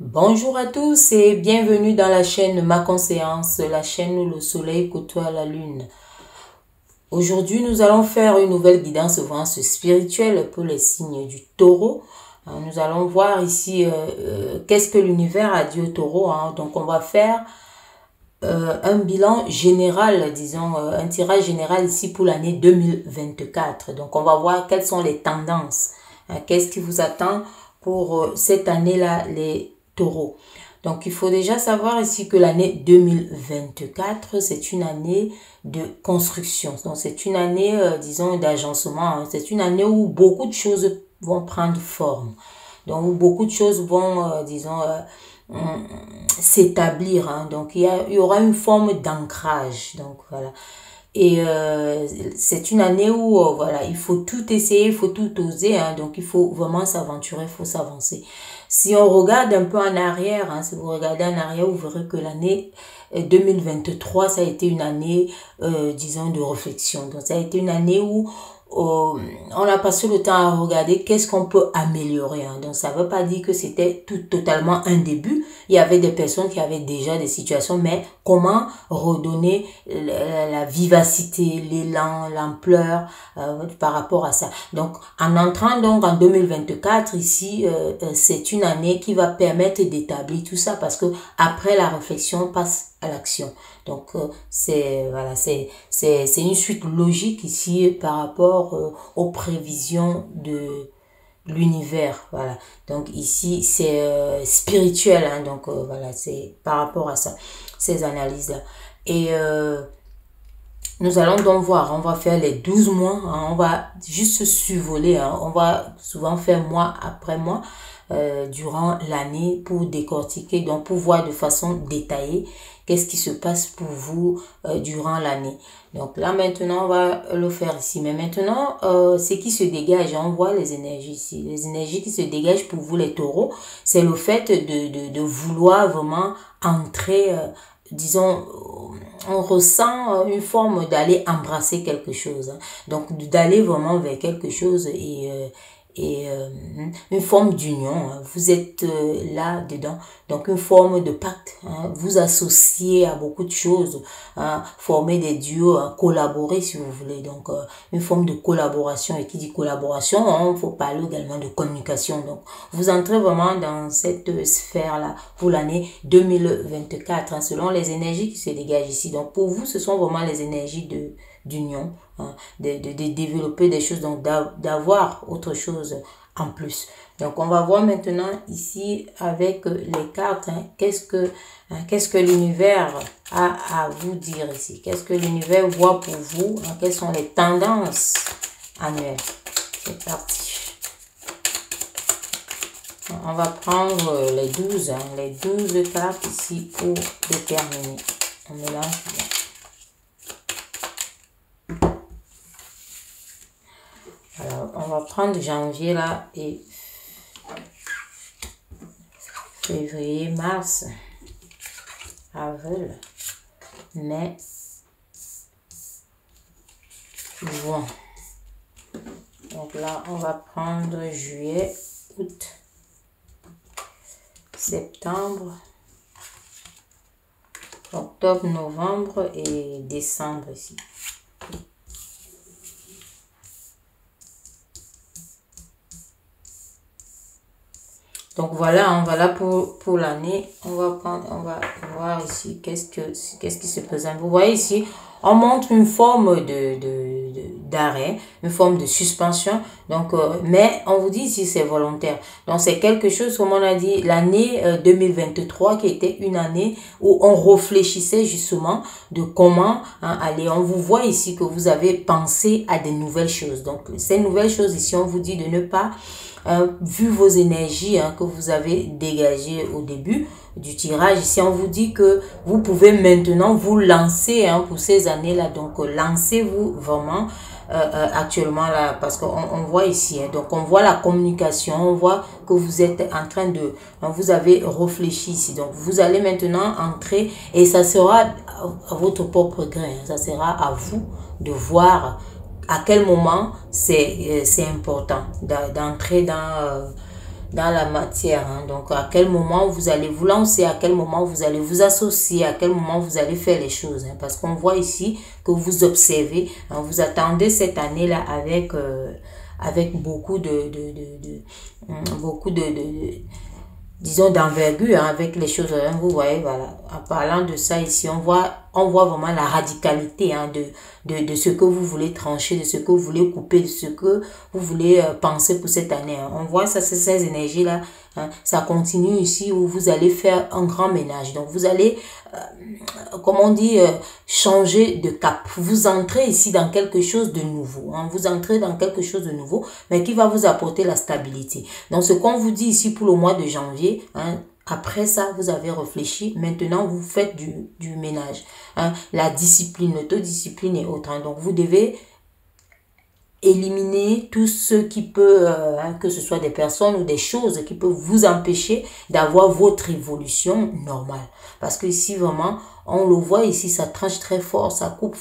Bonjour à tous et bienvenue dans la chaîne Ma Conscience, la chaîne où le soleil côtoie la lune. Aujourd'hui, nous allons faire une nouvelle guidance spirituelle pour les signes du taureau. Nous allons voir ici qu'est-ce que l'univers a dit au taureau. Donc, on va faire un bilan général, disons, un tirage général ici pour l'année 2024. Donc, on va voir quelles sont les tendances. Qu'est-ce qui vous attend pour cette année-là, les taureaux. Donc, il faut déjà savoir ici que l'année 2024, c'est une année de construction. Donc, c'est une année, disons, d'agencement. C'est une année où beaucoup de choses vont prendre forme. Donc, où beaucoup de choses vont, disons, s'établir. Donc, il y aura une forme d'ancrage. Donc, voilà. Et c'est une année où, voilà, il faut tout essayer, il faut tout oser. Donc, il faut vraiment s'aventurer, il faut s'avancer. Si on regarde un peu en arrière, si vous regardez en arrière, vous verrez que l'année 2023, ça a été une année, disons, de réflexion. Donc, ça a été une année où on a passé le temps à regarder qu'est-ce qu'on peut améliorer. Donc, ça ne veut pas dire que c'était totalement un début. Il y avait des personnes qui avaient déjà des situations, mais comment redonner la vivacité, l'élan, l'ampleur par rapport à ça. Donc, en entrant donc en 2024, ici, c'est une année qui va permettre d'établir tout ça parce que après la réflexion, on passe à l'action. Donc, c'est une suite logique ici par rapport aux prévisions de l'univers. Voilà. Donc, ici, c'est spirituel. Donc, voilà, c'est par rapport à ça, ces analyses-là. Et nous allons donc voir, on va faire les 12 mois, on va juste survoler, on va souvent faire mois après mois durant l'année pour décortiquer, donc pour voir de façon détaillée qu'est-ce qui se passe pour vous durant l'année. Donc là maintenant on va le faire ici, mais maintenant ce qui se dégage, on voit les énergies ici, les énergies qui se dégagent pour vous les taureaux, c'est le fait de vouloir vraiment entrer disons, on ressent une forme d'aller embrasser quelque chose. Donc, d'aller vraiment vers quelque chose et une forme d'union. Vous êtes là-dedans. Donc, une forme de pacte. Vous associez à beaucoup de choses. Former des duos, collaborer si vous voulez. Donc, une forme de collaboration. Et qui dit collaboration, il faut parler également de communication. Donc, vous entrez vraiment dans cette sphère-là pour l'année 2024, selon les énergies qui se dégagent ici. Donc, pour vous, ce sont vraiment les énergies d'union, de développer des choses, donc d'avoir autre chose en plus. Donc, on va voir maintenant ici avec les cartes, qu'est-ce que l'univers a à vous dire ici. Qu'est-ce que l'univers voit pour vous, quelles sont les tendances annuelles. C'est parti. On va prendre les 12 cartes ici pour déterminer. On mélange bien. Alors, on va prendre janvier là et février, mars, avril, mai, juin. Donc là, on va prendre juillet, août, septembre, octobre, novembre et décembre ici. Donc voilà, voilà pour l'année. On va voir ici qu'est-ce qui se présente. Vous voyez ici, on montre une forme d'arrêt, une forme de suspension. Donc, mais on vous dit ici c'est volontaire. Donc c'est quelque chose, comme on a dit, l'année 2023 qui était une année où on réfléchissait justement de comment aller. On vous voit ici que vous avez pensé à des nouvelles choses. Donc ces nouvelles choses ici, on vous dit de ne pas vu vos énergies que vous avez dégagées au début du tirage, ici on vous dit que vous pouvez maintenant vous lancer pour ces années-là. Donc lancez-vous vraiment actuellement là, parce qu'on voit ici, donc on voit la communication, on voit que vous êtes en train de, vous avez réfléchi ici, donc vous allez maintenant entrer et ça sera à votre propre gré, ça sera à vous de voir à quel moment c'est important d'entrer dans la matière. Hein. Donc, à quel moment vous allez vous lancer, à quel moment vous allez vous associer, à quel moment vous allez faire les choses. Hein. Parce qu'on voit ici que vous observez, hein, vous attendez cette année-là avec beaucoup disons, d'envergure, hein, avec les choses. Hein, vous voyez, voilà. En parlant de ça ici, on voit vraiment la radicalité, hein, de ce que vous voulez trancher, de ce que vous voulez couper, de ce que vous voulez penser pour cette année. Hein. On voit ça, ces énergies-là. Hein, ça continue ici où vous allez faire un grand ménage. Donc, vous allez, comme on dit, changer de cap. Vous entrez ici dans quelque chose de nouveau. Hein, vous entrez dans quelque chose de nouveau, mais qui va vous apporter la stabilité. Donc, ce qu'on vous dit ici pour le mois de janvier, hein, après ça, vous avez réfléchi. Maintenant, vous faites du ménage. Hein, la discipline, l'autodiscipline et autres. Hein, donc, vous devez éliminer tout ce qui peut, hein, que ce soit des personnes ou des choses qui peuvent vous empêcher d'avoir votre évolution normale. Parce que ici, vraiment, on le voit ici, ça tranche très fort, ça coupe,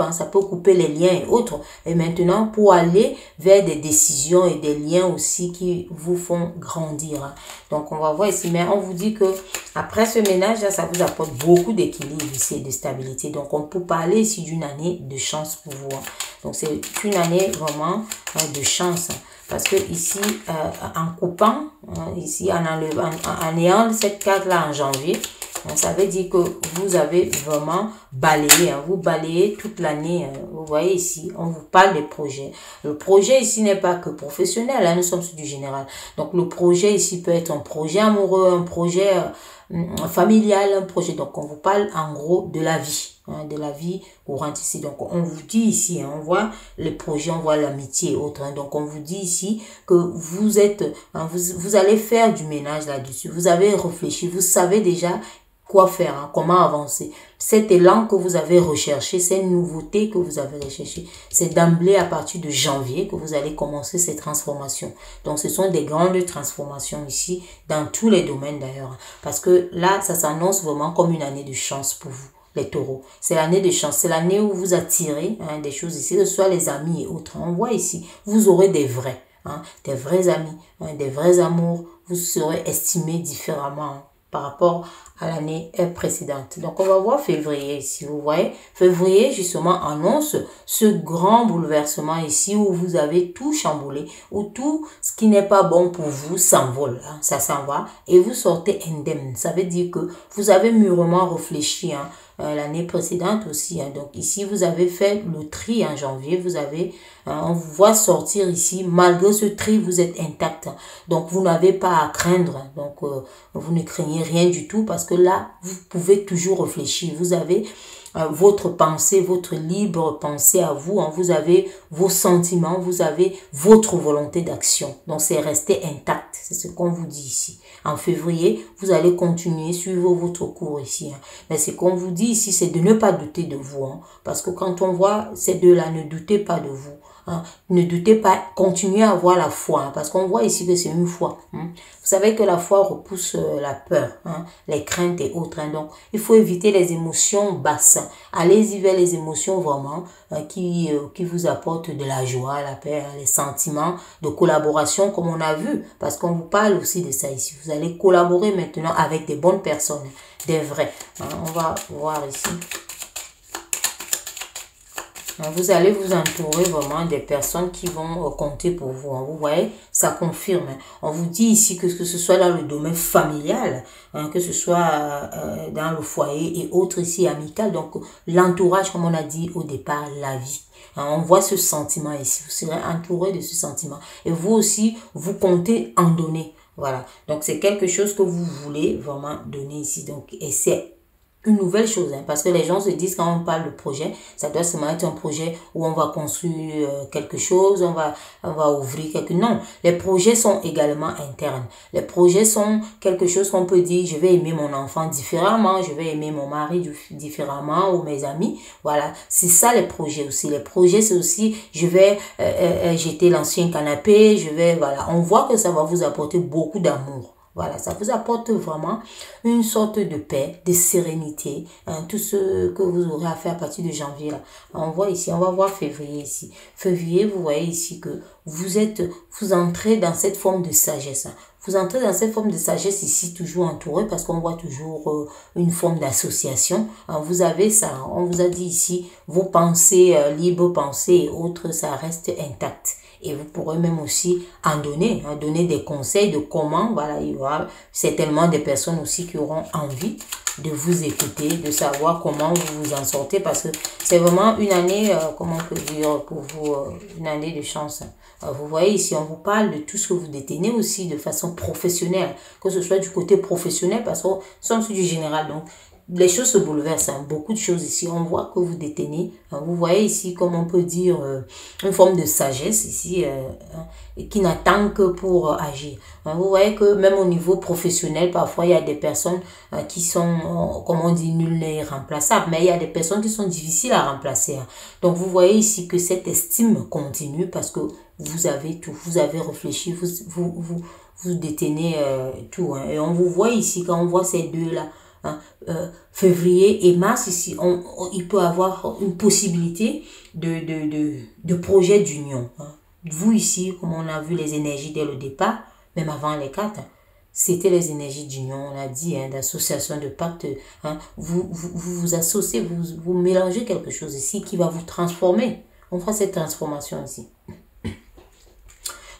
hein, ça peut couper les liens et autres. Et maintenant, pour aller vers des décisions et des liens aussi qui vous font grandir. Hein. Donc, on va voir ici, mais on vous dit que après ce ménage, là, ça vous apporte beaucoup d'équilibre ici et de stabilité. Donc, on peut parler ici d'une année de chance pour vous. Hein. Donc, c'est une année vraiment de chance. Hein. Parce que ici, en coupant, ici, en ayant cette carte-là en janvier, ça veut dire que vous avez vraiment balayé. Hein, vous balayez toute l'année. Hein, vous voyez ici, on vous parle des projets. Le projet ici n'est pas que professionnel. Hein, nous sommes sur du général. Donc, le projet ici peut être un projet amoureux, un projet familial, un projet. Donc, on vous parle en gros de la vie. Hein, de la vie courante ici. Donc, on vous dit ici, hein, on voit les projets, on voit l'amitié et autres. Hein, donc, on vous dit ici que vous êtes, hein, vous allez faire du ménage là-dessus. Vous avez réfléchi, vous savez déjà quoi faire, hein, comment avancer. Cet élan que vous avez recherché, cette nouveauté que vous avez recherché, c'est d'emblée à partir de janvier que vous allez commencer ces transformations. Donc, ce sont des grandes transformations ici, dans tous les domaines d'ailleurs. Parce que là, ça s'annonce vraiment comme une année de chance pour vous. Les taureaux. C'est l'année de chance. C'est l'année où vous attirez, hein, des choses ici, que ce soit les amis et autres. On voit ici, vous aurez des vrais, hein, des vrais amis, hein, des vrais amours. Vous serez estimé différemment, hein, par rapport à l'année précédente. Donc, on va voir février ici. Vous voyez, février, justement, annonce ce grand bouleversement ici où vous avez tout chamboulé, où tout ce qui n'est pas bon pour vous s'envole. Hein, ça s'en va et vous sortez indemne. Ça veut dire que vous avez mûrement réfléchi, hein, l'année précédente aussi. Hein. Donc, ici, vous avez fait le tri en janvier. Vous avez, on vous voit sortir ici. Malgré ce tri, vous êtes intact. Hein. Donc, vous n'avez pas à craindre. Hein. Donc, vous ne craignez rien du tout parce que là, vous pouvez toujours réfléchir. Vous avez votre pensée, votre libre pensée à vous. Hein. Vous avez vos sentiments, vous avez votre volonté d'action. Donc, c'est resté intact. C'est ce qu'on vous dit ici. En février, vous allez continuer, suivre votre cours ici. Hein. Mais ce qu'on vous dit ici, c'est de ne pas douter de vous. Hein. Parce que quand on voit ces deux-là, ne doutez pas de vous. Hein. Ne doutez pas, continuez à avoir la foi. Hein, parce qu'on voit ici que c'est une foi. Hein. Vous savez que la foi repousse la peur, hein, les craintes et autres. Hein. Donc, il faut éviter les émotions basses. Allez-y vers les émotions vraiment qui vous apportent de la joie, la paix, les sentiments de collaboration comme on a vu. Parce qu'on vous parle aussi de ça ici. Vous allez collaborer maintenant avec des bonnes personnes, des vrais. Hein. On va voir ici. Vous allez vous entourer vraiment des personnes qui vont compter pour vous. Hein. Vous voyez, ça confirme. Hein. On vous dit ici que ce soit dans le domaine familial, hein, que ce soit dans le foyer et autres ici amical. Donc, l'entourage, comme on a dit au départ, la vie. Hein, on voit ce sentiment ici. Vous serez entouré de ce sentiment. Et vous aussi, vous comptez en donner. Voilà. Donc, c'est quelque chose que vous voulez vraiment donner ici. Donc, et c'est une nouvelle chose, hein, parce que les gens se disent quand on parle de projet, ça doit seulement être un projet où on va construire quelque chose, on va ouvrir quelque... Non, les projets sont également internes. Les projets sont quelque chose qu'on peut dire, je vais aimer mon enfant différemment, je vais aimer mon mari différemment ou mes amis. Voilà, c'est ça les projets aussi. Les projets, c'est aussi, je vais jeter l'ancien canapé, je vais... Voilà, on voit que ça va vous apporter beaucoup d'amour. Voilà, ça vous apporte vraiment une sorte de paix, de sérénité. Hein, tout ce que vous aurez à faire à partir de janvier, là. On voit ici, on va voir février ici. Février, vous voyez ici que vous entrez dans cette forme de sagesse. Hein. Vous entrez dans cette forme de sagesse ici, toujours entouré, parce qu'on voit toujours une forme d'association. Vous avez ça, on vous a dit ici, vos pensées, libres pensées et autres, ça reste intact. Et vous pourrez même aussi en donner, hein, donner des conseils de comment, voilà, il y aura certainement des personnes aussi qui auront envie de vous écouter, de savoir comment vous vous en sortez, parce que c'est vraiment une année, comment on peut dire, pour vous, une année de chance. Vous voyez ici, on vous parle de tout ce que vous détenez aussi de façon professionnelle, que ce soit du côté professionnel, parce que nous sommes sur du général, donc les choses se bouleversent, hein, beaucoup de choses ici. On voit que vous détenez, hein, vous voyez ici, comme on peut dire, une forme de sagesse ici, hein, et qui n'attend que pour agir. Hein, vous voyez que même au niveau professionnel, parfois il y a des personnes qui sont, comme on dit, nul et irremplaçables, mais il y a des personnes qui sont difficiles à remplacer. Hein. Donc vous voyez ici que cette estime continue parce que vous avez tout, vous avez réfléchi, vous détenez tout. Hein, et on vous voit ici, quand on voit ces deux-là, hein, février et mars ici, il peut avoir une possibilité de projet d'union. Hein. Vous ici, comme on a vu les énergies dès le départ, même avant les cartes, hein, c'était les énergies d'union, on a dit, hein, d'association, de pacte. Hein, vous associez, vous mélangez quelque chose ici qui va vous transformer. On fera cette transformation ici.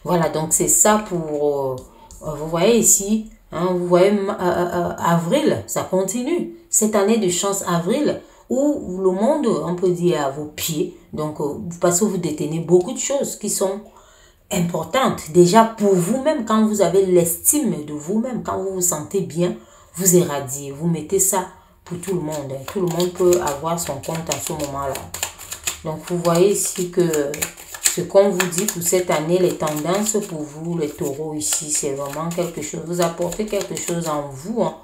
Voilà, donc c'est ça pour... vous voyez ici, hein, vous voyez avril, ça continue. Cette année de chance avril, où le monde, on peut dire, à vos pieds. Donc, parce que vous détenez beaucoup de choses qui sont importantes. Déjà pour vous-même, quand vous avez l'estime de vous-même, quand vous vous sentez bien, vous irradiez, vous mettez ça pour tout le monde. Hein. Tout le monde peut avoir son compte à ce moment-là. Donc, vous voyez ici que ce qu'on vous dit pour cette année, les tendances pour vous, les taureaux ici, c'est vraiment quelque chose. Vous apportez quelque chose en vous. Hein.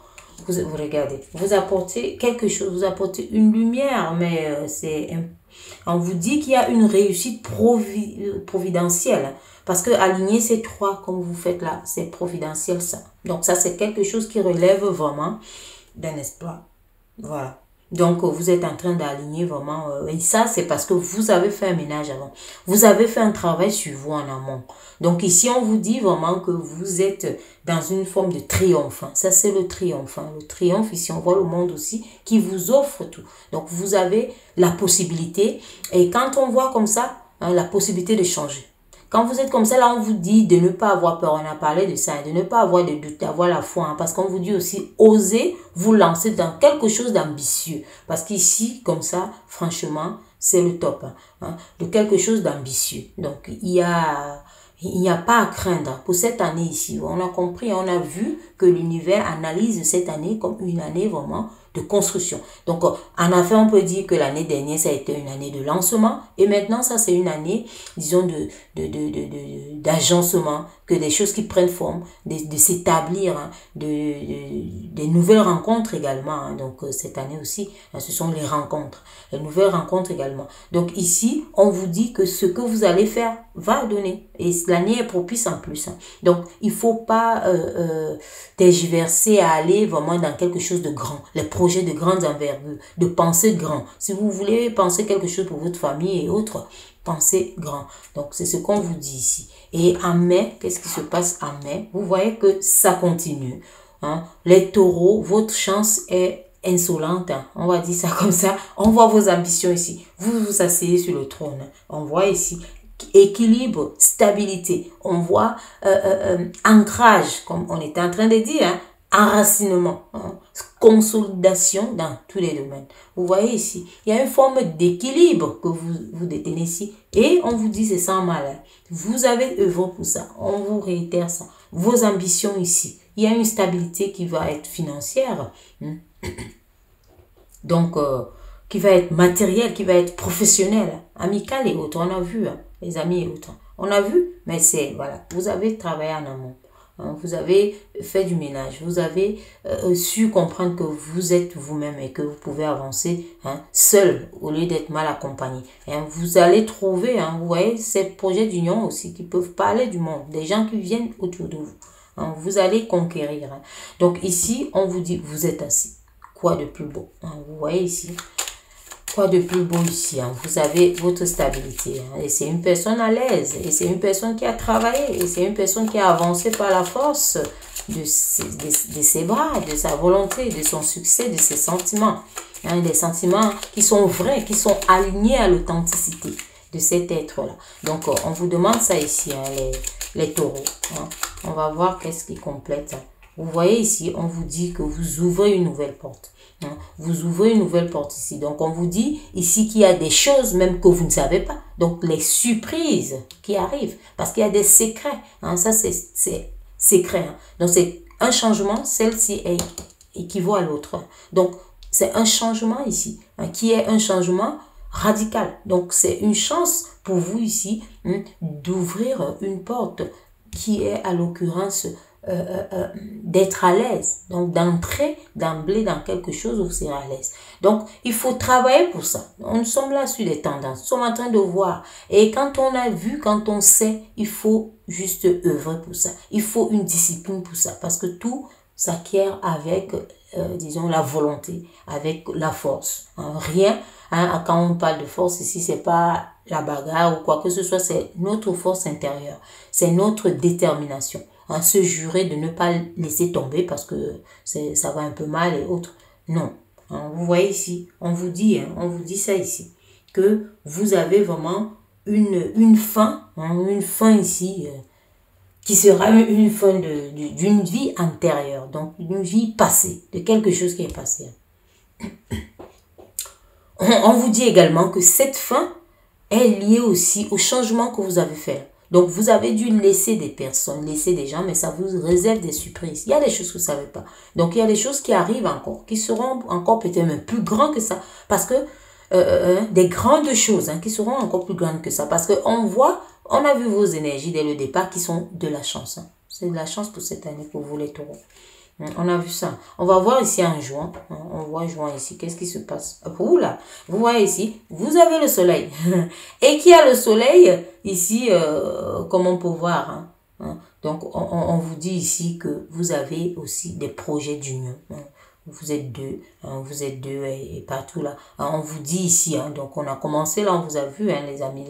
Vous regardez, vous apportez quelque chose, vous apportez une lumière, mais on vous dit qu'il y a une réussite providentielle. Parce que aligner ces trois, comme vous faites là, c'est providentiel ça. Donc ça, c'est quelque chose qui relève vraiment d'un espoir. Voilà. Donc, vous êtes en train d'aligner vraiment. Et ça, c'est parce que vous avez fait un ménage avant. Vous avez fait un travail sur vous en amont. Donc, ici, on vous dit vraiment que vous êtes dans une forme de triomphe. Hein. Ça, c'est le triomphe. Hein. Le triomphe, ici, on voit le monde aussi qui vous offre tout. Donc, vous avez la possibilité. Et quand on voit comme ça, hein, la possibilité de changer. Quand vous êtes comme ça, là, on vous dit de ne pas avoir peur. On a parlé de ça, de ne pas avoir de doute, d'avoir la foi. Hein, parce qu'on vous dit aussi, osez vous lancer dans quelque chose d'ambitieux. Parce qu'ici, comme ça, franchement, c'est le top. Hein, de quelque chose d'ambitieux. Donc, il n'y a pas à craindre. Pour cette année ici, on a compris, on a vu que l'univers analyse cette année comme une année vraiment de construction. Donc, en affaires, on peut dire que l'année dernière, ça a été une année de lancement. Et maintenant, ça, c'est une année, disons, d'agencement, que des choses qui prennent forme, de s'établir, hein, des nouvelles rencontres également. Hein. Donc, cette année aussi, hein, ce sont les rencontres, les nouvelles rencontres également. Donc, ici, on vous dit que ce que vous allez faire va donner. Et l'année est propice en plus. Hein. Donc, il ne faut pas tergiverser à aller vraiment dans quelque chose de grand. Les projets de grande envergure, de penser grand. Si vous voulez penser quelque chose pour votre famille et autres, pensez grand. Donc, c'est ce qu'on vous dit ici. Et en mai, qu'est-ce qui se passe en mai? Vous voyez que ça continue. Hein? Les taureaux, votre chance est insolente. Hein? On va dire ça comme ça. On voit vos ambitions ici. Vous vous asseyez sur le trône. Hein? On voit ici équilibre, stabilité. On voit ancrage, comme on était en train de dire, hein? Enracinement, hein? Consolidation dans tous les domaines. Vous voyez ici, il y a une forme d'équilibre que vous détenez ici. Et on vous dit c'est sans mal. Hein? Vous avez œuvré pour ça. On vous réitère ça. Vos ambitions ici. Il y a une stabilité qui va être financière. Hein? Donc, qui va être matérielle, qui va être professionnelle, amicale et autres. On a vu, hein, les amis et autres. On a vu, mais c'est, voilà, vous avez travaillé en amont. Hein, vous avez fait du ménage. Vous avez su comprendre que vous êtes vous-même et que vous pouvez avancer, hein, seul au lieu d'être mal accompagné. Et, hein, vous allez trouver, hein, vous voyez, ces projets d'union aussi qui peuvent parler du monde. Des gens qui viennent autour de vous. hein. Vous allez conquérir. Hein. Donc ici, on vous dit, vous êtes assis. Quoi de plus beau, hein. Vous voyez ici. Quoi de plus beau ici, hein. Vous avez votre stabilité. Hein. Et c'est une personne à l'aise. Et c'est une personne qui a travaillé. Et c'est une personne qui a avancé par la force de ses bras, de sa volonté, de son succès, de ses sentiments. Hein, des sentiments qui sont vrais, qui sont alignés à l'authenticité de cet être-là. Donc, on vous demande ça ici, hein, les taureaux. Hein. On va voir qu'est-ce qui complète. Hein. Vous voyez ici, on vous dit que vous ouvrez une nouvelle porte. Hein. Vous ouvrez une nouvelle porte ici. Donc, on vous dit ici qu'il y a des choses même que vous ne savez pas. Donc, les surprises qui arrivent. Parce qu'il y a des secrets. Hein. Ça, c'est secret. Hein. Donc, c'est un changement. Celle-ci équivaut à l'autre. Donc, c'est un changement ici. Hein, qui est un changement radical. Donc, c'est une chance pour vous ici hein, d'ouvrir une porte qui est à l'occurrence d'être à l'aise. Donc, d'entrer d'emblée dans quelque chose où vous serez à l'aise. Donc, il faut travailler pour ça. Nous sommes là sur des tendances. Nous sommes en train de voir. Et quand on a vu, quand on sait, il faut juste œuvrer pour ça. Il faut une discipline pour ça. Parce que tout s'acquiert avec, disons, la volonté, avec la force. Hein, rien, hein, quand on parle de force ici, c'est pas la bagarre ou quoi que ce soit, c'est notre force intérieure. C'est notre détermination. Hein, se jurer de ne pas laisser tomber parce que ça va un peu mal et autres. Non. Hein, vous voyez ici, on vous dit ça ici, que vous avez vraiment une fin, hein, une fin ici, qui sera une fin d'une vie antérieure, donc d'une vie passée, de quelque chose qui est passé. On vous dit également que cette fin est liée aussi au changement que vous avez fait. Donc, vous avez dû laisser des personnes, laisser des gens, mais ça vous réserve des surprises. Il y a des choses que vous ne savez pas. Donc, il y a des choses qui arrivent encore, qui seront encore peut-être même plus grandes que ça. Parce que, des grandes choses, hein, qui seront encore plus grandes que ça. Parce qu'on voit, on a vu vos énergies dès le départ qui sont de la chance. Hein. C'est de la chance pour cette année, pour vous les taureaux. On a vu ça. On va voir ici en juin. On voit juin ici. Qu'est-ce qui se passe? Vous là, vous voyez ici, vous avez le soleil. Et qui a le soleil ici, comme on peut voir. Hein. Donc, on vous dit ici que vous avez aussi des projets d'union. Vous êtes deux, hein, et partout là. On vous dit ici, hein, donc on a commencé là, on vous a vu, hein, les amis,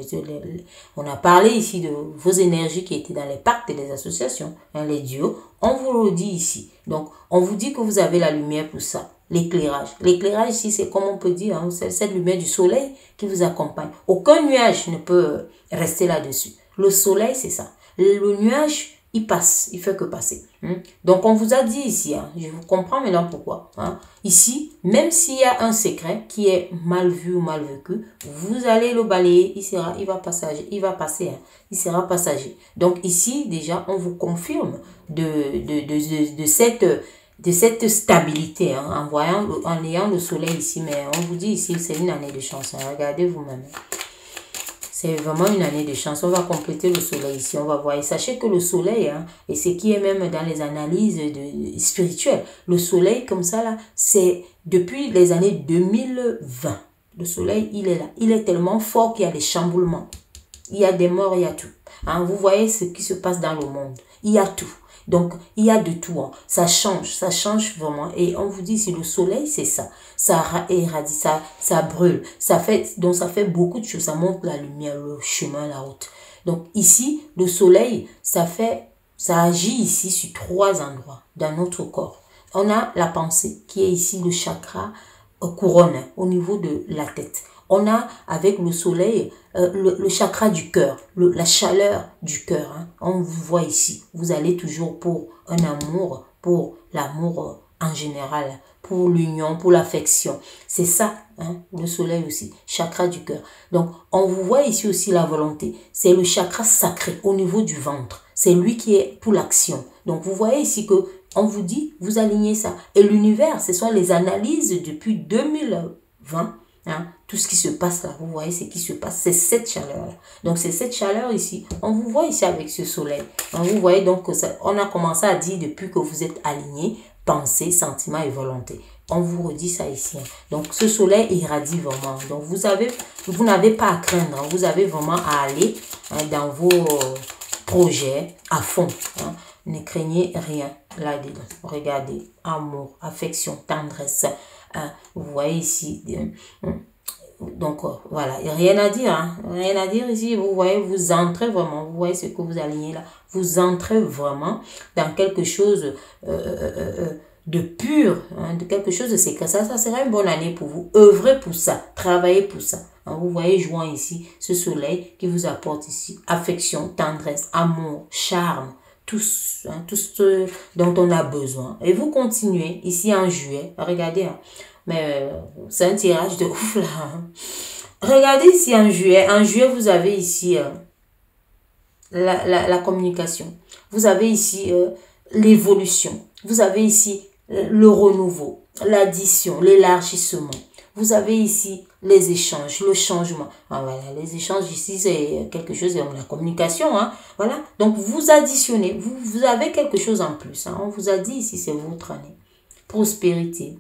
on a parlé ici de vos énergies qui étaient dans les pactes et les associations, hein, les dieux. On vous le dit ici. Donc, on vous dit que vous avez la lumière pour ça, l'éclairage. L'éclairage ici, c'est comme on peut dire, hein, c'est cette lumière du soleil qui vous accompagne. Aucun nuage ne peut rester là-dessus. Le soleil, c'est ça. Le nuage, il passe, il fait que passer. Donc, on vous a dit ici, hein, je vous comprends maintenant pourquoi. Hein, ici, même s'il y a un secret qui est mal vu ou mal vécu, vous allez le balayer, il va passer, hein, il sera passager. Donc, ici, déjà, on vous confirme de cette stabilité, hein, en ayant le soleil ici. Mais on vous dit ici, c'est une année de chance. Hein, regardez vous-même. C'est vraiment une année de chance. On va compléter le soleil ici. On va voir. Et sachez que le soleil, hein, et ce qui est même dans les analyses spirituelles, le soleil comme ça, là, c'est depuis les années 2020. Le soleil, il est là. Il est tellement fort qu'il y a des chamboulements. Il y a des morts, il y a tout. Hein, vous voyez ce qui se passe dans le monde. Il y a tout. Donc, il y a de tout. Hein. Ça change vraiment. Et on vous dit, si le soleil, c'est ça. Ça irradie, ça brûle. Donc, ça fait beaucoup de choses. Ça montre la lumière, le chemin, la route. Donc, ici, le soleil, ça agit ici sur 3 endroits dans notre corps. On a la pensée, qui est ici le chakra couronne, au niveau de la tête. On a avec le soleil le chakra du cœur, la chaleur du cœur. Hein. On vous voit ici. Vous allez toujours pour un amour, pour l'amour en général, pour l'union, pour l'affection. C'est ça, hein, le soleil aussi, chakra du cœur. Donc, on vous voit ici aussi la volonté. C'est le chakra sacré au niveau du ventre. C'est lui qui est pour l'action. Donc, vous voyez ici que on vous dit, vous alignez ça. Et l'univers, ce sont les analyses depuis 2020. Hein, tout ce qui se passe là, vous voyez ce qui se passe, c'est cette chaleur-là. Donc, c'est cette chaleur ici. On vous voit ici avec ce soleil. Hein, vous voyez donc que ça, on a commencé à dire depuis que vous êtes alignés, pensée, sentiment et volonté. On vous redit ça ici. Hein. Donc, ce soleil irradie vraiment. Donc, vous n'avez pas à craindre. Hein. Vous avez vraiment à aller hein, dans vos projets à fond. Hein. Ne craignez rien là-dedans. Regardez, amour, affection, tendresse. Vous voyez ici. Donc, voilà, il n'y a rien à dire. Hein. Rien à dire ici. Vous voyez, vous entrez vraiment. Vous voyez ce que vous alignez là. Vous entrez vraiment dans quelque chose de pur, hein, de quelque chose de sécret. Ça sera une bonne année pour vous. Œuvrez pour ça. Travaillez pour ça. Hein, vous voyez joint ici ce soleil qui vous apporte ici affection, tendresse, amour, charme. Tout ce dont on a besoin. Et vous continuez ici en juillet. Regardez. Hein. Mais c'est un tirage de ouf là. Hein. Regardez ici en juillet. En juillet, vous avez ici la communication. Vous avez ici l'évolution. Vous avez ici le renouveau, l'addition, l'élargissement. Vous avez ici les échanges, le changement. Ah, voilà, les échanges ici, c'est quelque chose comme la communication. Hein, voilà. Donc, vous additionnez. Vous avez quelque chose en plus. Hein. On vous a dit ici, c'est votre année. Prospérité.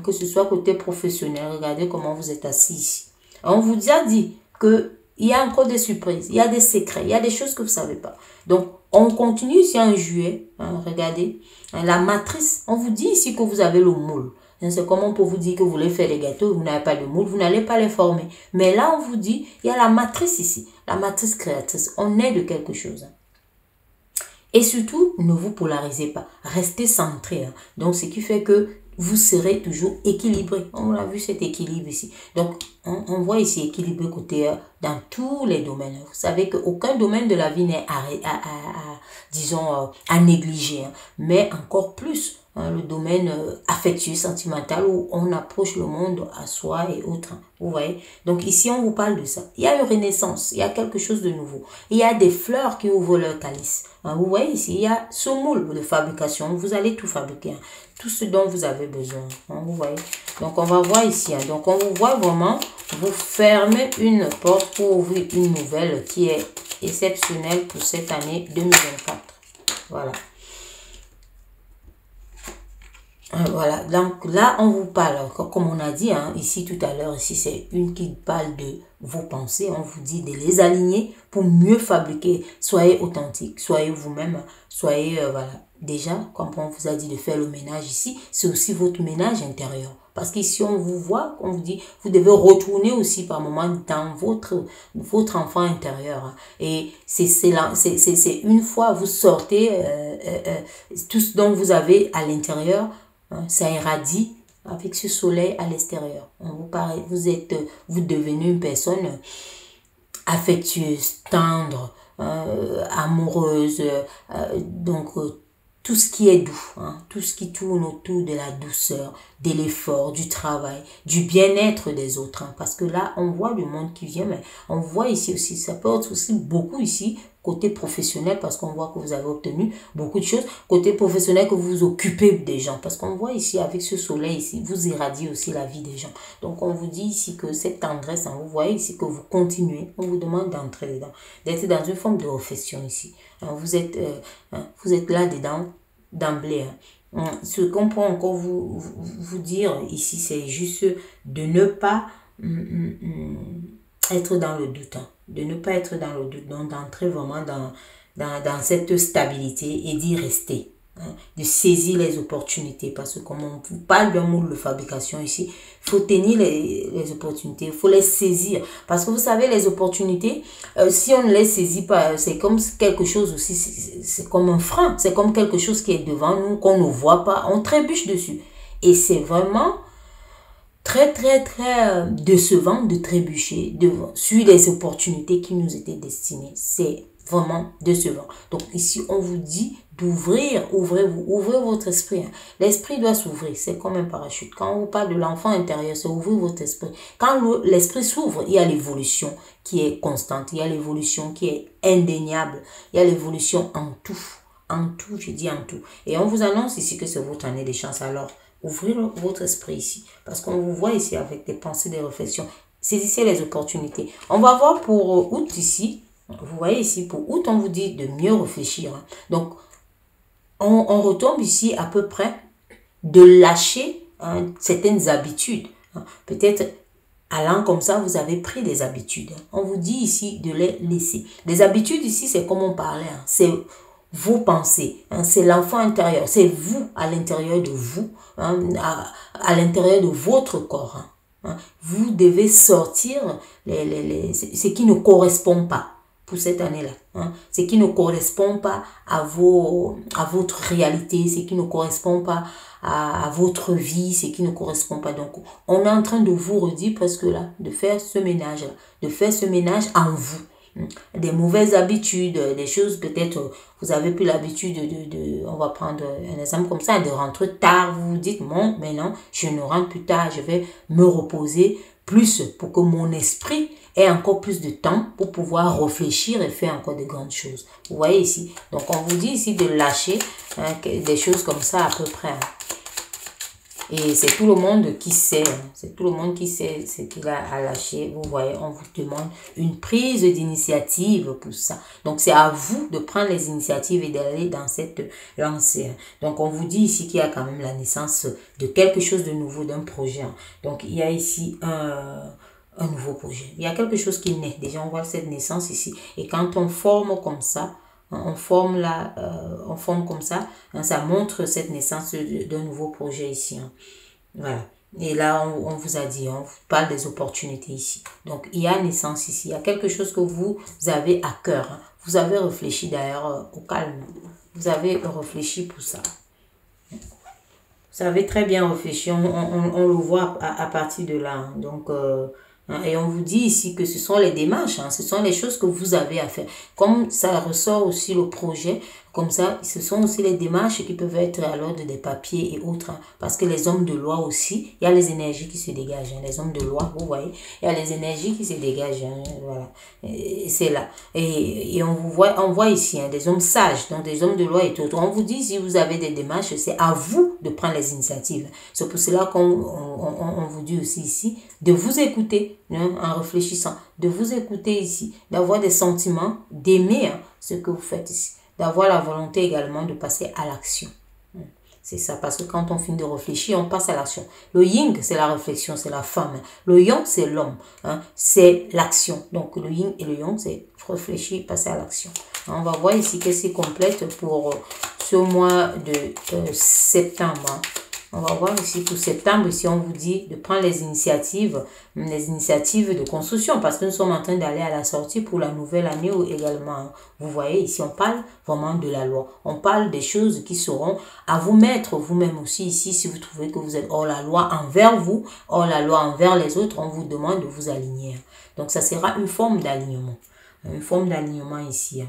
Que ce soit côté professionnel, regardez comment vous êtes assis ici. On vous a dit qu'il y a encore des surprises, il y a des secrets, il y a des choses que vous ne savez pas. Donc, on continue ici en juillet. Hein, regardez, la matrice, on vous dit ici que vous avez le moule. C'est comment pour vous dire que vous voulez faire les gâteaux, vous n'avez pas de moule, vous n'allez pas les former. Mais là, on vous dit, il y a la matrice ici, la matrice créatrice. On est de quelque chose. Et surtout, ne vous polarisez pas. Restez centré. Hein. Donc, ce qui fait que vous serez toujours équilibré. On a vu cet équilibre ici. Donc, on voit ici équilibré côté dans tous les domaines. Vous savez qu'aucun domaine de la vie n'est disons, à négliger. Hein. Mais encore plus, hein, le domaine affectueux, sentimental, où on approche le monde à soi et autres. Hein. Vous voyez? Donc, ici, on vous parle de ça. Il y a une renaissance. Il y a quelque chose de nouveau. Il y a des fleurs qui ouvrent leur calice. Hein, vous voyez ici, il y a ce moule de fabrication. Vous allez tout fabriquer. Hein. Tout ce dont vous avez besoin. Hein, vous voyez. Donc, on va voir ici. Hein. Donc, on vous voit vraiment, vous fermez une porte pour ouvrir une nouvelle qui est exceptionnelle pour cette année 2024. Voilà. Voilà, donc là, on vous parle, comme on a dit hein, ici tout à l'heure, ici c'est une qui parle de vos pensées, on vous dit de les aligner pour mieux fabriquer. Soyez authentique, soyez vous-même, soyez, voilà. Déjà, comme on vous a dit de faire le ménage ici, c'est aussi votre ménage intérieur. Parce qu'ici, on vous voit, on vous dit, vous devez retourner aussi par moment dans votre enfant intérieur. Hein. Et c'est une fois vous sortez tout ce dont vous avez à l'intérieur, hein, ça irradie avec ce soleil à l'extérieur. Vous devenez une personne affectueuse, tendre, amoureuse, donc tout ce qui est doux, hein, tout ce qui tourne autour de la douceur, de l'effort, du travail, du bien-être des autres. Hein, parce que là, on voit le monde qui vient, mais on voit ici aussi, ça peut être aussi beaucoup ici, côté professionnel, parce qu'on voit que vous avez obtenu beaucoup de choses. Côté professionnel, que vous vous occupez des gens, parce qu'on voit ici, avec ce soleil ici, vous irradiez aussi la vie des gens. Donc, on vous dit ici que cette tendresse, hein, vous voyez ici que vous continuez, on vous demande d'entrer dedans, d'être dans une forme de réflexion ici. Hein, vous êtes là-dedans, d'emblée. Hein. Ce qu'on peut encore vous dire ici, c'est juste de ne pas être dans le doute. Hein. De ne pas être dans le doute. Donc, d'entrer vraiment dans cette stabilité et d'y rester. Hein. De saisir les opportunités. Parce que comme on vous parle d'un moule de fabrication ici, il faut tenir les opportunités. Il faut les saisir. Parce que vous savez, les opportunités, si on ne les saisit pas, c'est comme quelque chose aussi, c'est comme un frein. C'est comme quelque chose qui est devant nous, qu'on ne voit pas. On trébuche dessus. Et c'est vraiment très, très, très décevant de trébucher sur les opportunités qui nous étaient destinées. C'est vraiment décevant. Donc ici, on vous dit d'ouvrir, ouvrez votre esprit. Hein. L'esprit doit s'ouvrir, c'est comme un parachute. Quand on vous parle de l'enfant intérieur, c'est ouvrir votre esprit. Quand l'esprit s'ouvre, il y a l'évolution qui est constante, il y a l'évolution qui est indéniable, il y a l'évolution en tout. En tout, je dis en tout. Et on vous annonce ici que c'est votre année de chance. Alors, ouvrez votre esprit ici. Parce qu'on vous voit ici avec des pensées, des réflexions. Saisissez les opportunités. On va voir pour août ici. Vous voyez ici, pour août, on vous dit de mieux réfléchir. Hein. Donc, on retombe ici à peu près de lâcher certaines habitudes. Hein. Peut-être, allant comme ça, vous avez pris des habitudes. Hein. On vous dit ici de les laisser. Les habitudes ici, c'est comme on parlait. Hein. C'est vos pensées. Hein, c'est l'enfant intérieur. C'est vous à l'intérieur de vous, hein, à l'intérieur de votre corps. Hein. Hein. Vous devez sortir ce qui ne correspond pas pour cette année-là. Hein. Ce qui ne correspond pas à votre réalité, ce qui ne correspond pas à votre vie, ce qui ne correspond pas. Donc, on est en train de vous redire presque là, de faire ce ménage, de faire ce ménage en vous. Des mauvaises habitudes, des choses peut-être, vous avez plus l'habitude on va prendre un exemple comme ça, de rentrer tard, vous vous dites, bon, mais non, je ne rentre plus tard, je vais me reposer plus pour que mon esprit ait encore plus de temps pour pouvoir réfléchir et faire encore de grandes choses. Vous voyez ici, donc on vous dit ici de lâcher hein, des choses comme ça à peu près. Hein. Et c'est tout le monde qui sait, c'est tout le monde qui sait ce qu'il a à lâcher. Vous voyez, on vous demande une prise d'initiative pour ça. Donc, c'est à vous de prendre les initiatives et d'aller dans cette lancée. Donc, on vous dit ici qu'il y a quand même la naissance de quelque chose de nouveau, d'un projet. Donc, il y a ici un nouveau projet. Il y a quelque chose qui naît. Déjà, on voit cette naissance ici. Et quand on forme comme ça, on forme comme ça, hein, ça montre cette naissance d'un nouveau projet ici. Hein. Voilà. Et là, on vous a dit, on vous parle des opportunités ici. Donc, il y a naissance ici. Il y a quelque chose que vous avez à cœur. Hein. Vous avez réfléchi d'ailleurs au calme. Vous avez réfléchi pour ça. Vous avez très bien réfléchi. On le voit à partir de là. Hein. Donc, et on vous dit ici que ce sont les démarches, hein, ce sont les choses que vous avez à faire. Comme ça ressort aussi le projet, comme ça, ce sont aussi les démarches qui peuvent être à l'ordre des papiers et autres. Hein, parce que les hommes de loi aussi, il y a les énergies qui se dégagent. Hein, les hommes de loi, vous voyez, il y a les énergies qui se dégagent. Hein, voilà, c'est là. Et on voit ici hein, des hommes sages, donc des hommes de loi et tout. On vous dit, si vous avez des démarches, c'est à vous de prendre les initiatives. C'est pour cela qu'on vous dit aussi ici de vous écouter. Hein, en réfléchissant, de vous écouter ici, d'avoir des sentiments, d'aimer hein, ce que vous faites ici, d'avoir la volonté également de passer à l'action. C'est ça, parce que quand on finit de réfléchir, on passe à l'action. Le yin, c'est la réflexion, c'est la femme. Le yang, c'est l'homme, hein, c'est l'action. Donc le yin et le yang, c'est réfléchir, passer à l'action. On va voir ici qu'est-ce qui complète pour ce mois de septembre. Hein. On va voir ici pour septembre, ici on vous dit de prendre les initiatives de construction parce que nous sommes en train d'aller à la sortie pour la nouvelle année ou également. Vous voyez, ici on parle vraiment de la loi. On parle des choses qui seront à vous mettre vous-même aussi ici si vous trouvez que vous êtes hors la loi envers vous, hors la loi envers les autres, on vous demande de vous aligner. Donc ça sera une forme d'alignement. Une forme d'alignement ici.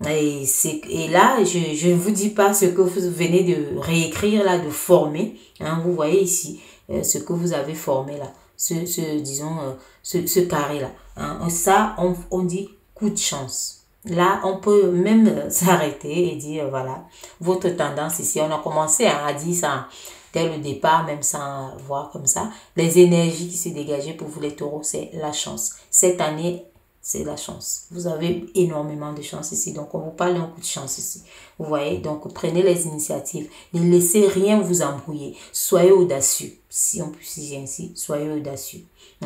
Et là, je ne vous dis pas ce que vous venez de réécrire là, de former. Hein, vous voyez ici ce que vous avez formé là, ce carré là. Hein, ça, on dit coup de chance. Là, on peut même s'arrêter et dire, voilà, votre tendance ici, on a commencé à dire ça dès le départ, même sans voir comme ça. Les énergies qui se dégageaient pour vous les taureaux, c'est la chance. Cette année, c'est la chance. Vous avez énormément de chance ici. Donc, on vous parle d'un coup de chance ici. Vous voyez? Donc, prenez les initiatives. Ne laissez rien vous embrouiller. Soyez audacieux. Si on peut dire ainsi, soyez audacieux.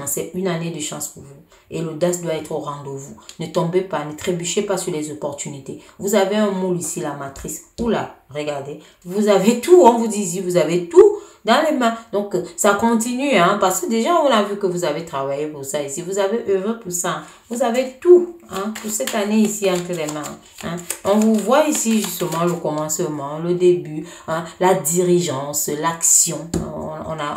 C'est une année de chance pour vous. Et l'audace doit être au rendez-vous. Ne tombez pas, ne trébuchez pas sur les opportunités. Vous avez un moule ici, la matrice. Oula, regardez. Vous avez tout, on vous dit ici, vous avez tout dans les mains. Donc, ça continue, hein, parce que déjà, on a vu que vous avez travaillé pour ça ici. Vous avez œuvré pour ça. Vous avez tout, hein, pour cette année ici entre les mains. Hein. On vous voit ici, justement, le commencement, le début, hein, la dirigeance, l'action.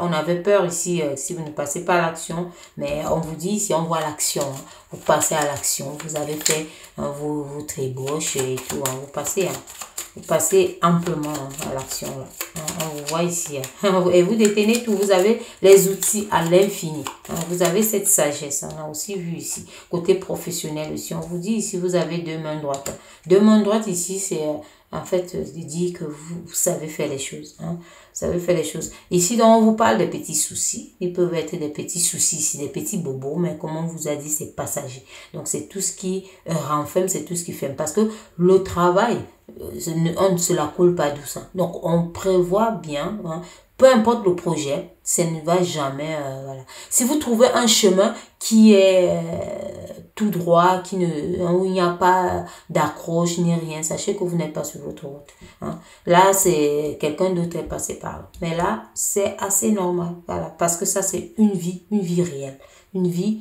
On avait peur ici, si vous ne passez pas à l'action, mais on vous dit ici, on voit l'action. Hein. Vous passez à l'action. Vous avez fait vos ébauches et tout. Hein. Vous passez amplement à l'action. On vous voit ici. Et vous détenez tout. Vous avez les outils à l'infini. Vous avez cette sagesse. On a aussi vu ici. Côté professionnel aussi. On vous dit ici, vous avez deux mains droites. Deux mains droites ici, c'est en fait dit que vous savez faire les choses. Hein. Vous savez faire les choses. Ici, donc, on vous parle de petits soucis. Ils peuvent être des petits soucis ici, des petits bobos. Mais comme on vous a dit, c'est passager. Donc, c'est tout ce qui renferme, c'est tout ce qui fait. Parce que le travail, on ne se la coule pas douce. Donc, on prévoit bien, hein, peu importe le projet, ça ne va jamais, voilà. Si vous trouvez un chemin qui est tout droit, où il n'y a pas d'accroche ni rien. Sachez que vous n'êtes pas sur votre route. Hein. Là, c'est quelqu'un d'autre est passé par là. Mais là, c'est assez normal. Voilà, parce que ça, c'est une vie réelle. Une vie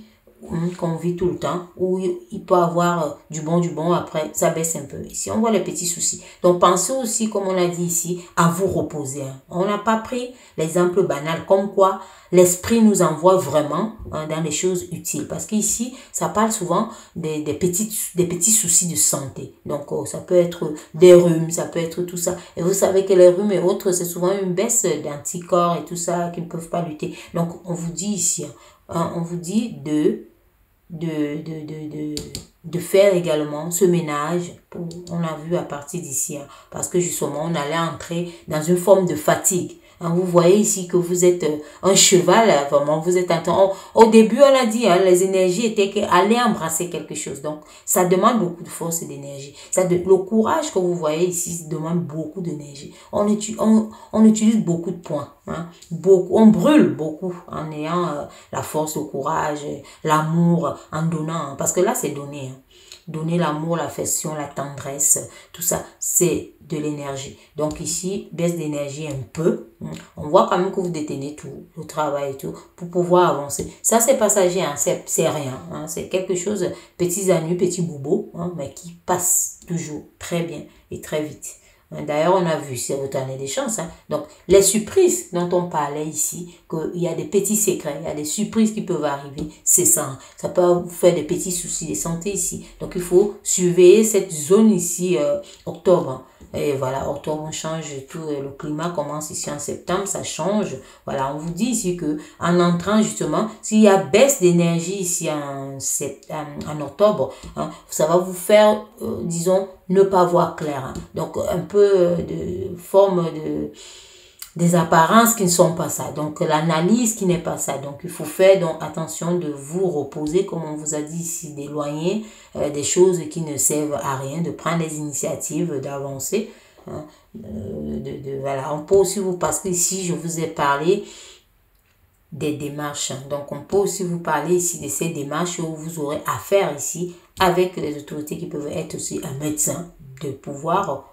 qu'on vit tout le temps, où il peut avoir du bon, après ça baisse un peu. Ici, on voit les petits soucis. Donc, pensez aussi, comme on l'a dit ici, à vous reposer. Hein. On n'a pas pris l'exemple banal, comme quoi l'esprit nous envoie vraiment dans les choses utiles. Parce qu'ici, ça parle souvent des petits soucis de santé. Donc, ça peut être des rhumes, ça peut être tout ça. Et vous savez que les rhumes et autres, c'est souvent une baisse d'anticorps et tout ça qui ne peuvent pas lutter. Donc, on vous dit ici, on vous dit de faire également ce ménage, on a vu à partir d'ici, hein, parce que justement on allait entrer dans une forme de fatigue. Hein, vous voyez ici que vous êtes un cheval, vraiment, vous êtes au début on a dit, hein, les énergies étaient qu'aller embrasser quelque chose, donc ça demande beaucoup de force et d'énergie. Le courage que vous voyez ici demande beaucoup d'énergie. On utilise beaucoup de points, hein, on brûle beaucoup en ayant la force, le courage, l'amour, en donnant, parce que là c'est donner, hein. Donner l'amour, l'affection, la tendresse, tout ça, c'est de l'énergie. Donc ici, baisse d'énergie un peu. On voit quand même que vous détenez tout, le travail et tout, pour pouvoir avancer. Ça, c'est passager, hein, c'est rien. Hein, c'est quelque chose, petits ennuis, petits bobos, hein, mais qui passe toujours très bien et très vite. D'ailleurs, on a vu, c'est votre année des chances. Hein. Donc, les surprises dont on parlait ici, qu'il y a des petits secrets, il y a des surprises qui peuvent arriver, c'est ça. Hein. Ça peut vous faire des petits soucis de santé ici. Donc, il faut surveiller cette zone ici, octobre. Hein. Et voilà, octobre, on change tout. Le climat commence ici en septembre, ça change. Voilà, on vous dit ici que en entrant justement, s'il y a baisse d'énergie ici en octobre, hein, ça va vous faire, disons, ne pas voir clair. Hein. Donc, un peu de forme des apparences qui ne sont pas ça. Donc, l'analyse qui n'est pas ça. Donc, il faut faire donc attention de vous reposer, comme on vous a dit ici, d'éloigner des choses qui ne servent à rien, de prendre les initiatives, d'avancer. Hein, voilà, on peut aussi vous, parce que ici, je vous ai parlé des démarches. Hein. Donc, on peut aussi vous parler ici de ces démarches où vous aurez affaire ici avec les autorités qui peuvent être aussi un médecin, de pouvoir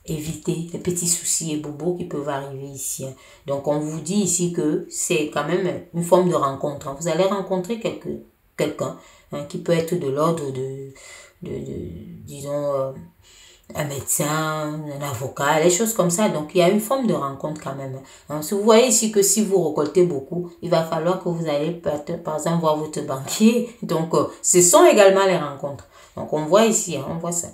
éviter les petits soucis et bobos qui peuvent arriver ici. Hein. Donc, on vous dit ici que c'est quand même une forme de rencontre. Hein. Vous allez rencontrer quelqu'un hein, qui peut être de l'ordre disons, un médecin, un avocat, les choses comme ça. Donc, il y a une forme de rencontre quand même. Hein. Vous voyez ici que si vous récoltez beaucoup, il va falloir que vous allez, par exemple, voir votre banquier. Donc, ce sont également les rencontres. Donc, on voit ici, hein, on voit ça.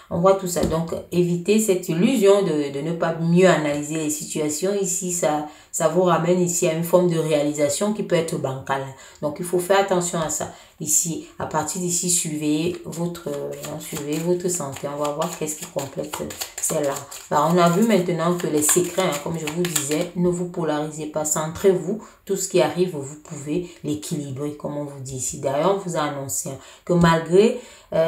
On voit tout ça. Donc, évitez cette illusion de ne pas mieux analyser les situations. Ici, ça vous ramène ici à une forme de réalisation qui peut être bancale. Donc, il faut faire attention à ça. Ici, à partir d'ici, suivez votre santé. On va voir qu'est-ce qui complète celle-là. On a vu maintenant que les secrets, hein, comme je vous disais, ne vous polarisez pas. Centrez-vous. Tout ce qui arrive, vous pouvez l'équilibrer, comme on vous dit ici. D'ailleurs, on vous a annoncé hein, que malgré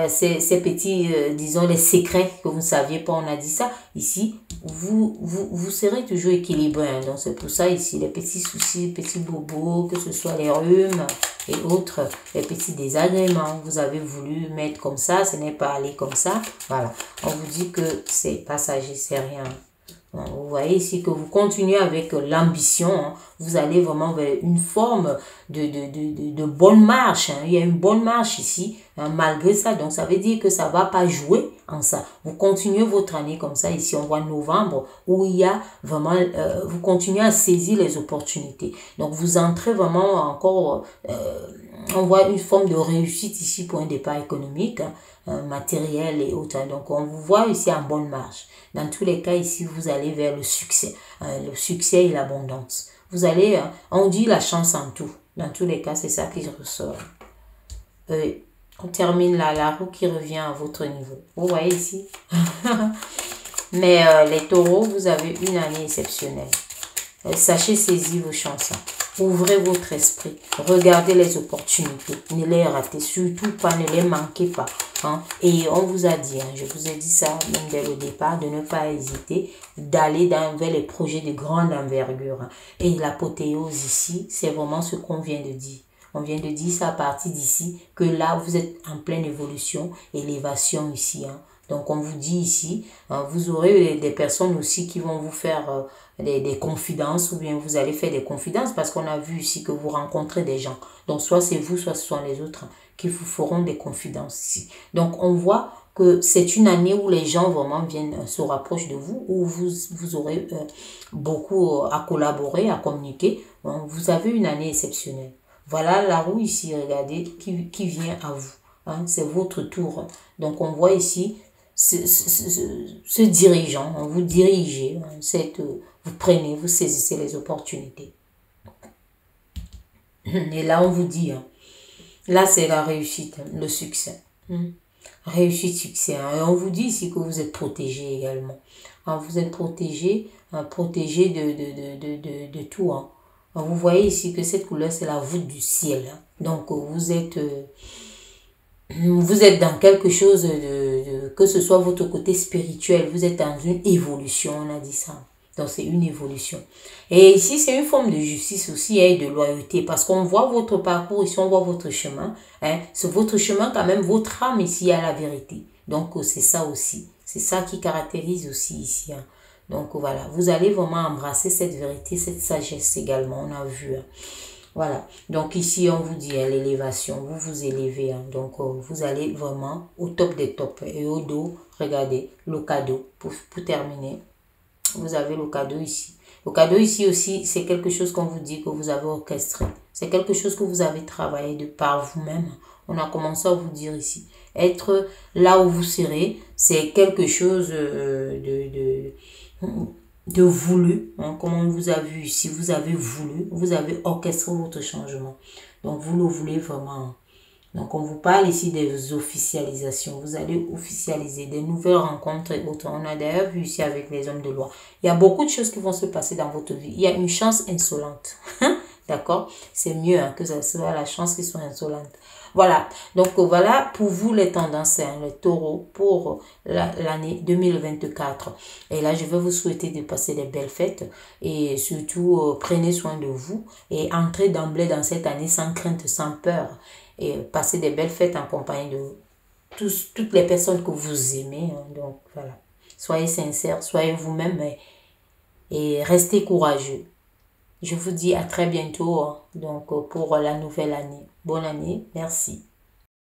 ces petits, disons, les secrets que vous ne saviez pas, on a dit ça, ici, vous serez toujours équilibré. Hein. Donc, c'est pour ça, ici, les petits soucis, petits bobos, que ce soit les rhumes et autres, les petits désagréments, vous avez voulu mettre comme ça, ce n'est pas allé comme ça. Voilà, on vous dit que c'est passager, c'est rien. Vous voyez ici que vous continuez avec l'ambition, hein. Vous allez vraiment vers une forme de bonne marche. Hein. Il y a une bonne marche ici, hein, malgré ça. Donc, ça veut dire que ça ne va pas jouer en ça. Vous continuez votre année comme ça. Ici, on voit novembre où il y a vraiment, vous continuez à saisir les opportunités. Donc, vous entrez vraiment encore, on voit une forme de réussite ici pour un départ économique, hein, matériel et autres. Donc, on vous voit ici en bonne marche. Dans tous les cas, ici, vous allez vers le succès et l'abondance. Vous allez, on dit la chance en tout. Dans tous les cas, c'est ça qui ressort. On termine là, la roue qui revient à votre niveau. Vous voyez ici. Mais les taureaux, vous avez une année exceptionnelle. Sachez saisir vos chances. Ouvrez votre esprit. Regardez les opportunités. Ne les ratez surtout pas. Ne les manquez pas. Hein. Et on vous a dit, hein, je vous ai dit ça même dès le départ, de ne pas hésiter, d'aller vers les projets de grande envergure. Hein. Et l'apothéose ici, c'est vraiment ce qu'on vient de dire. On vient de dire ça à partir d'ici, que là, vous êtes en pleine évolution, élévation ici. Hein. Donc, on vous dit ici, vous aurez des personnes aussi qui vont vous faire des confidences, ou bien vous allez faire des confidences, parce qu'on a vu ici que vous rencontrez des gens. Donc, soit c'est vous, soit ce sont les autres qui vous feront des confidences ici. Donc, on voit que c'est une année où les gens vraiment viennent se rapprochent de vous, où vous aurez beaucoup à collaborer, à communiquer. Bon, vous avez une année exceptionnelle. Voilà la roue ici, regardez, qui vient à vous. Hein, c'est votre tour. Donc, on voit ici ce dirigeant, hein, vous dirigez, hein, vous prenez, vous saisissez les opportunités. Et là, on vous dit, hein, là, c'est la réussite, hein, le succès. Réussite, succès. Hein. Et on vous dit ici que vous êtes protégé également. Hein, vous êtes protégé, protégé de tout. Hein. Vous voyez ici que cette couleur, c'est la voûte du ciel. Hein. Donc, vous êtes dans quelque chose que ce soit votre côté spirituel, vous êtes dans une évolution, on a dit ça. Donc, c'est une évolution. Et ici, c'est une forme de justice aussi et de loyauté parce qu'on voit votre parcours ici, on voit votre chemin. Hein, c'est votre chemin quand même, votre âme ici à la vérité. Donc, c'est ça aussi. C'est ça qui caractérise aussi ici. Hein. Donc, voilà. Vous allez vraiment embrasser cette vérité, cette sagesse également, on a vu. Hein. Voilà. Donc, ici, on vous dit hein, l'élévation. Vous vous élevez. Hein. Donc, vous allez vraiment au top des tops. Et au dos, regardez, le cadeau. Pour terminer. Vous avez le cadeau ici. Le cadeau ici aussi, c'est quelque chose qu'on vous dit que vous avez orchestré. C'est quelque chose que vous avez travaillé de par vous-même. On a commencé à vous dire ici. Être là où vous serez, c'est quelque chose de voulu. Hein, comme on vous a vu ici, vous avez voulu, vous avez orchestré votre changement. Donc, vous le voulez vraiment. Donc, on vous parle ici des officialisations. Vous allez officialiser des nouvelles rencontres et autres. On a d'ailleurs vu ici avec les hommes de loi. Il y a beaucoup de choses qui vont se passer dans votre vie. Il y a une chance insolente. D'accord? C'est mieux hein, que ça soit la chance qui soit insolente. Voilà. Donc, voilà pour vous les tendances, hein, les taureaux pour l'année 2024. Et là, je vais vous souhaiter de passer des belles fêtes. Et surtout, prenez soin de vous. Et entrez d'emblée dans cette année sans crainte, sans peur. Et passer des belles fêtes en compagnie de toutes les personnes que vous aimez. Hein. Donc, voilà. Soyez sincères, soyez vous-même et restez courageux. Je vous dis à très bientôt hein, donc, pour la nouvelle année. Bonne année. Merci.